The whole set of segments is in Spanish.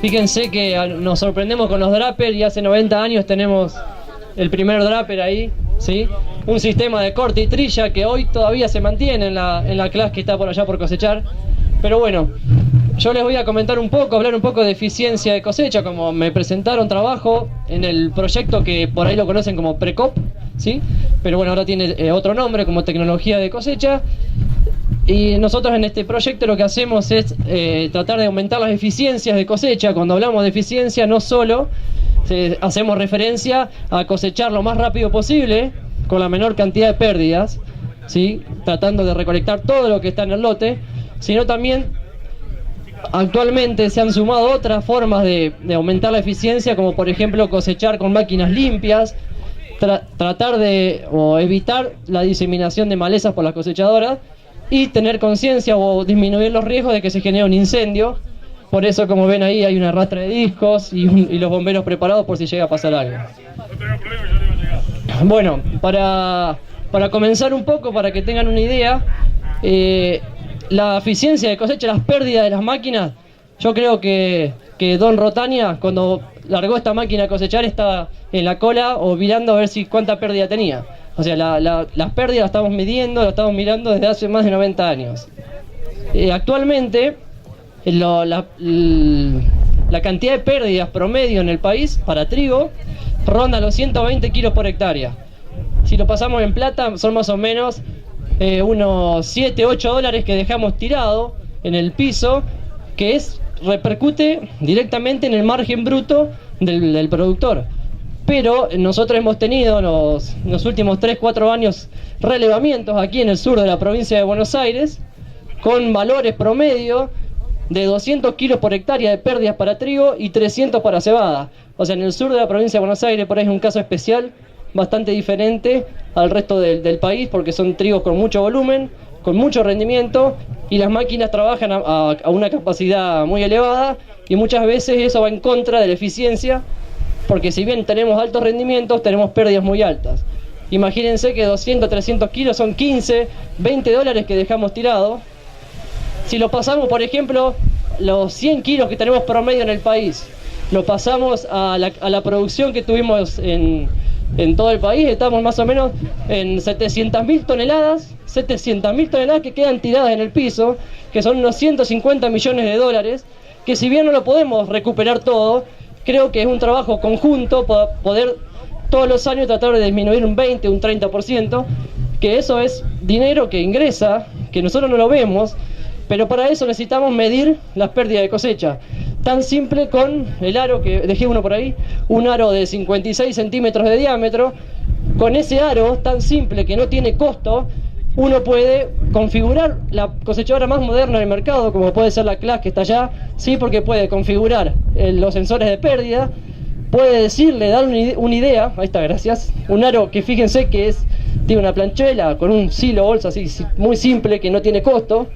Fíjense que nos sorprendemos con los drappers y hace 90 años tenemos el primer drapper ahí, ¿sí? Un sistema de corte y trilla que hoy todavía se mantiene en la clase que está por allá por cosechar. Pero bueno, yo les voy a comentar un poco, hablar un poco de eficiencia de cosecha, como me presentaron trabajo en el proyecto que por ahí lo conocen como Precop, ¿sí? Pero bueno, ahora tiene otro nombre como tecnología de cosecha. Y nosotros en este proyecto lo que hacemos es tratar de aumentar las eficiencias de cosecha. Cuando hablamos de eficiencia no solo hacemos referencia a cosechar lo más rápido posible, con la menor cantidad de pérdidas, ¿sí? Tratando de recolectar todo lo que está en el lote, sino también actualmente se han sumado otras formas de aumentar la eficiencia, como por ejemplo cosechar con máquinas limpias, tratar de evitar la diseminación de malezas por las cosechadoras y tener conciencia o disminuir los riesgos de que se genere un incendio. Por eso, como ven ahí, hay una rastra de discos y los bomberos preparados por si llega a pasar algo. Bueno, para comenzar un poco, para que tengan una idea, la eficiencia de cosecha, las pérdidas de las máquinas, yo creo que Don Rotania, cuando largó esta máquina a cosechar, estaba en la cola o mirando a ver cuánta pérdida tenía. O sea, las pérdidas las estamos midiendo, las estamos mirando desde hace más de 90 años. Actualmente, la cantidad de pérdidas promedio en el país para trigo ronda los 120 kilos por hectárea. Si lo pasamos en plata, son más o menos unos 7, 8 dólares que dejamos tirado en el piso, que repercute directamente en el margen bruto del productor. Pero nosotros hemos tenido en los últimos 3, 4 años relevamientos aquí en el sur de la provincia de Buenos Aires, con valores promedio de 200 kilos por hectárea de pérdidas para trigo y 300 para cebada. O sea, en el sur de la provincia de Buenos Aires por ahí es un caso especial, bastante diferente al resto del país, porque son trigos con mucho volumen, con mucho rendimiento, y las máquinas trabajan a una capacidad muy elevada, y muchas veces eso va en contra de la eficiencia, porque si bien tenemos altos rendimientos, tenemos pérdidas muy altas. Imagínense que 200, 300 kilos son 15, 20 dólares que dejamos tirado. Si lo pasamos, por ejemplo, los 100 kilos que tenemos promedio en el país, lo pasamos a la producción que tuvimos en todo el país, estamos más o menos en 700.000 toneladas, 700.000 toneladas que quedan tiradas en el piso, que son unos 150 millones de dólares, que si bien no lo podemos recuperar todo, creo que es un trabajo conjunto para poder todos los años tratar de disminuir un 20, un 30%, que eso es dinero que ingresa, que nosotros no lo vemos, pero para eso necesitamos medir las pérdidas de cosecha. Tan simple con el aro, que dejé uno por ahí, un aro de 56 centímetros de diámetro. Con ese aro tan simple que no tiene costo, uno puede configurar la cosechadora más moderna del mercado, como puede ser la CLAS que está allá, sí, porque puede configurar los sensores de pérdida, puede decirle, dar una idea, ahí está, gracias, un aro que fíjense que tiene una planchuela con un silo bolsa así, muy simple, que no tiene costo,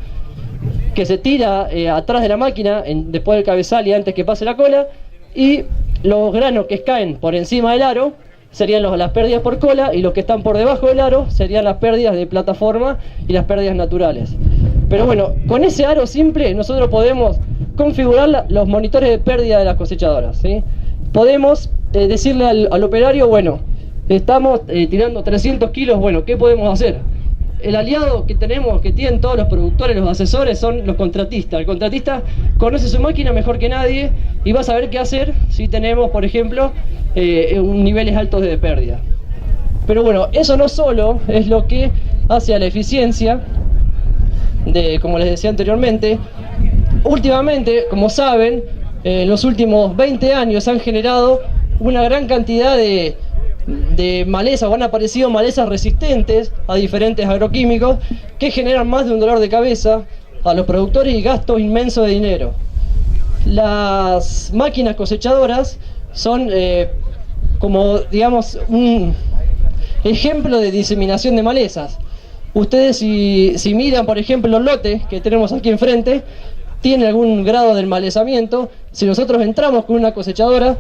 que se tira atrás de la máquina, después del cabezal y antes que pase la cola, y los granos que caen por encima del aro serían las pérdidas por cola, y los que están por debajo del aro serían las pérdidas de plataforma y las pérdidas naturales. Pero bueno, con ese aro simple nosotros podemos configurar los monitores de pérdida de las cosechadoras, ¿sí? Podemos decirle al operario, bueno, estamos tirando 300 kilos, bueno, ¿qué podemos hacer? El aliado que tenemos, que tienen todos los productores, los asesores, son los contratistas. El contratista conoce su máquina mejor que nadie y va a saber qué hacer si tenemos, por ejemplo, niveles altos de pérdida. Pero bueno, eso no solo es lo que hace a la eficiencia, como les decía anteriormente. Últimamente, como saben, en los últimos 20 años han generado una gran cantidad de malezas, o han aparecido malezas resistentes a diferentes agroquímicos que generan más de un dolor de cabeza a los productores y gastos inmensos de dinero. Las máquinas cosechadoras son como, digamos, un ejemplo de diseminación de malezas. Ustedes si miran, por ejemplo, los lotes que tenemos aquí enfrente, tiene algún grado de enmalezamiento. Si nosotros entramos con una cosechadora,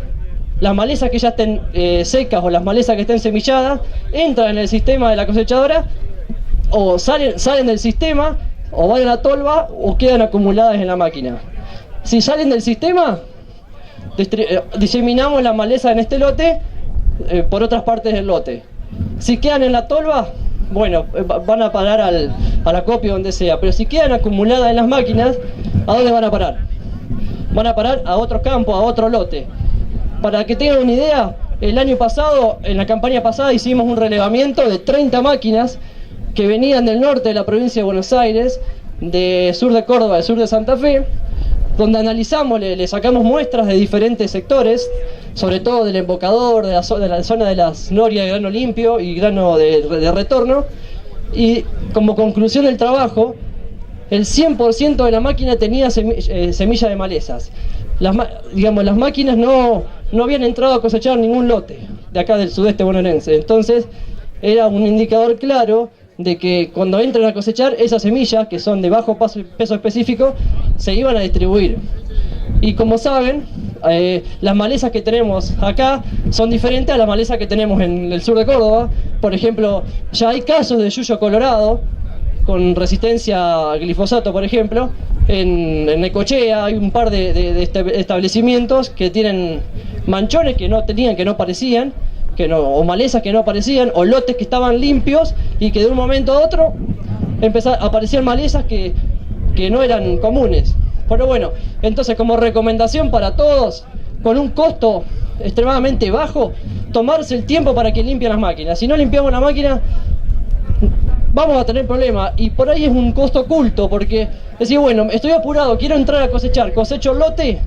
las malezas que ya estén secas o las malezas que estén semilladas entran en el sistema de la cosechadora, o salen del sistema, o van a la tolva, o quedan acumuladas en la máquina. Si salen del sistema, diseminamos la maleza en este lote por otras partes del lote. Si quedan en la tolva, bueno, van a parar al acopio donde sea, pero si quedan acumuladas en las máquinas, ¿a dónde van a parar? Van a parar a otro campo, a otro lote. Para que tengan una idea, el año pasado, en la campaña pasada, hicimos un relevamiento de 30 máquinas que venían del norte de la provincia de Buenos Aires, de sur de Córdoba, del sur de Santa Fe, donde analizamos, le sacamos muestras de diferentes sectores, sobre todo del embocador, de la zona de las norias de grano limpio y grano de retorno, y como conclusión del trabajo, el 100% de la máquina tenía semilla de malezas. Las máquinas no habían entrado a cosechar ningún lote de acá del sudeste bonaerense, entonces era un indicador claro de que cuando entran a cosechar, esas semillas, que son de bajo peso específico, se iban a distribuir. Y como saben, las malezas que tenemos acá son diferentes a las malezas que tenemos en el sur de Córdoba. Por ejemplo, ya hay casos de yuyo colorado, con resistencia al glifosato, por ejemplo. En Necochea hay un par de establecimientos que tienen manchones que no tenían, que no parecían, o malezas que no aparecían, o lotes que estaban limpios y que de un momento a otro aparecían malezas que no eran comunes. Pero bueno, entonces como recomendación para todos, con un costo extremadamente bajo, tomarse el tiempo para que limpien las máquinas. Si no limpiamos la máquina, vamos a tener problemas, y por ahí es un costo oculto, porque decir, bueno, estoy apurado, quiero entrar a cosechar, cosecho lote,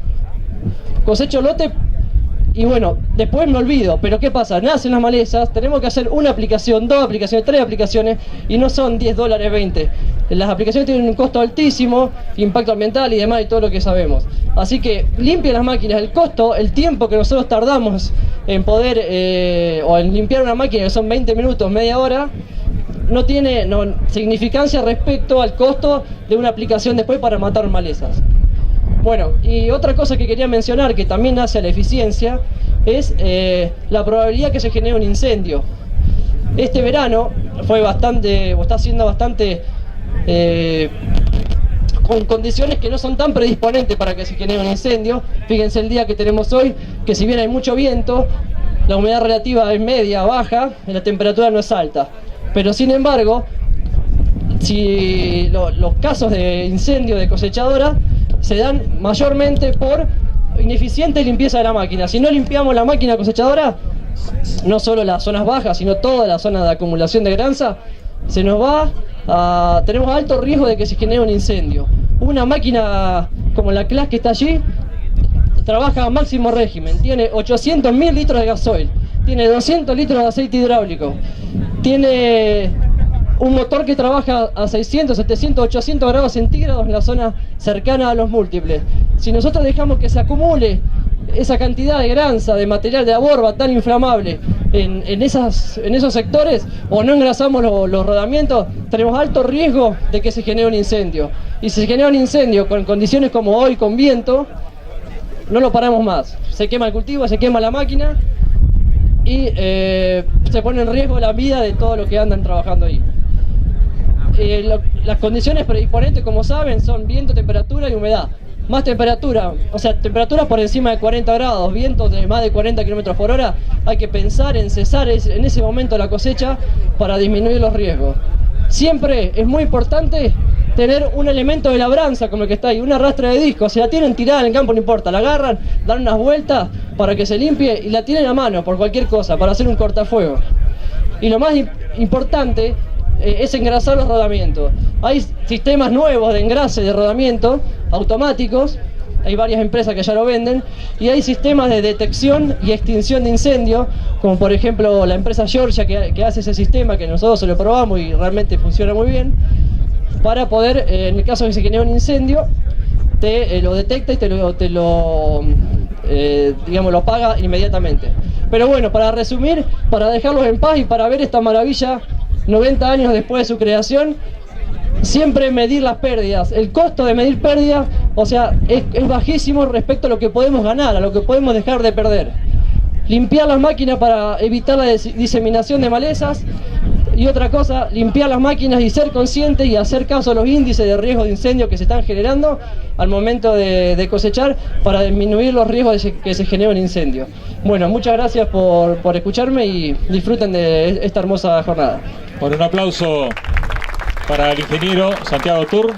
y bueno, después me olvido. Pero ¿qué pasa? Nacen las malezas, tenemos que hacer una aplicación, 2 aplicaciones, 3 aplicaciones, y no son $10, 20. Las aplicaciones tienen un costo altísimo, impacto ambiental y demás, y todo lo que sabemos. Así que limpien las máquinas. El costo, el tiempo que nosotros tardamos en poder, o en limpiar una máquina, que son 20 minutos, media hora, no tiene significancia respecto al costo de una aplicación después para matar malezas. Bueno, y otra cosa que quería mencionar, que también hace a la eficiencia, es la probabilidad que se genere un incendio. Este verano está siendo bastante, con condiciones que no son tan predisponentes para que se genere un incendio. Fíjense el día que tenemos hoy, que si bien hay mucho viento, la humedad relativa es media, baja, y la temperatura no es alta. Pero sin embargo, si los casos de incendio de cosechadora se dan mayormente por ineficiente limpieza de la máquina. Si no limpiamos la máquina cosechadora, no solo las zonas bajas, sino toda la zona de acumulación de granza, tenemos alto riesgo de que se genere un incendio. Una máquina como la Claas que está allí trabaja a máximo régimen, tiene 800.000 litros de gasoil, tiene 200 litros de aceite hidráulico, tiene un motor que trabaja a 600, 700, 800 grados centígrados en la zona cercana a los múltiples. Si nosotros dejamos que se acumule esa cantidad de granza, de material de aborba tan inflamable en esos sectores, o no engrasamos los rodamientos, tenemos alto riesgo de que se genere un incendio. Y si se genera un incendio con condiciones como hoy, con viento, no lo paramos más. Se quema el cultivo, se quema la máquina y se pone en riesgo la vida de todos los que andan trabajando ahí. Las condiciones predisponentes, como saben, son viento, temperatura y humedad. Más temperatura, o sea, temperaturas por encima de 40 grados, vientos de más de 40 km por hora, hay que pensar en cesar en ese momento la cosecha para disminuir los riesgos. Siempre es muy importante tener un elemento de labranza como el que está ahí, una rastra de disco. Si la tienen tirada en el campo no importa, la agarran, dan unas vueltas para que se limpie y la tienen a mano por cualquier cosa, para hacer un cortafuego. Y lo más importante es engrasar los rodamientos. Hay sistemas nuevos de engrase de rodamiento automáticos, hay varias empresas que ya lo venden, y hay sistemas de detección y extinción de incendio, como por ejemplo la empresa Georgia que hace ese sistema, que nosotros se lo probamos y realmente funciona muy bien, para poder, en el caso de que se genere un incendio, lo detecta y lo apaga inmediatamente. Pero bueno, para resumir, para dejarlos en paz y para ver esta maravilla 90 años después de su creación, siempre medir las pérdidas. El costo de medir pérdidas, o sea, es bajísimo respecto a lo que podemos ganar, a lo que podemos dejar de perder. Limpiar las máquinas para evitar la diseminación de malezas, Y otra cosa, limpiar las máquinas y ser conscientes y hacer caso a los índices de riesgo de incendio que se están generando al momento de cosechar para disminuir los riesgos de que se genere un incendio. Bueno, muchas gracias por escucharme y disfruten de esta hermosa jornada. Por un aplauso para el ingeniero Santiago Tur.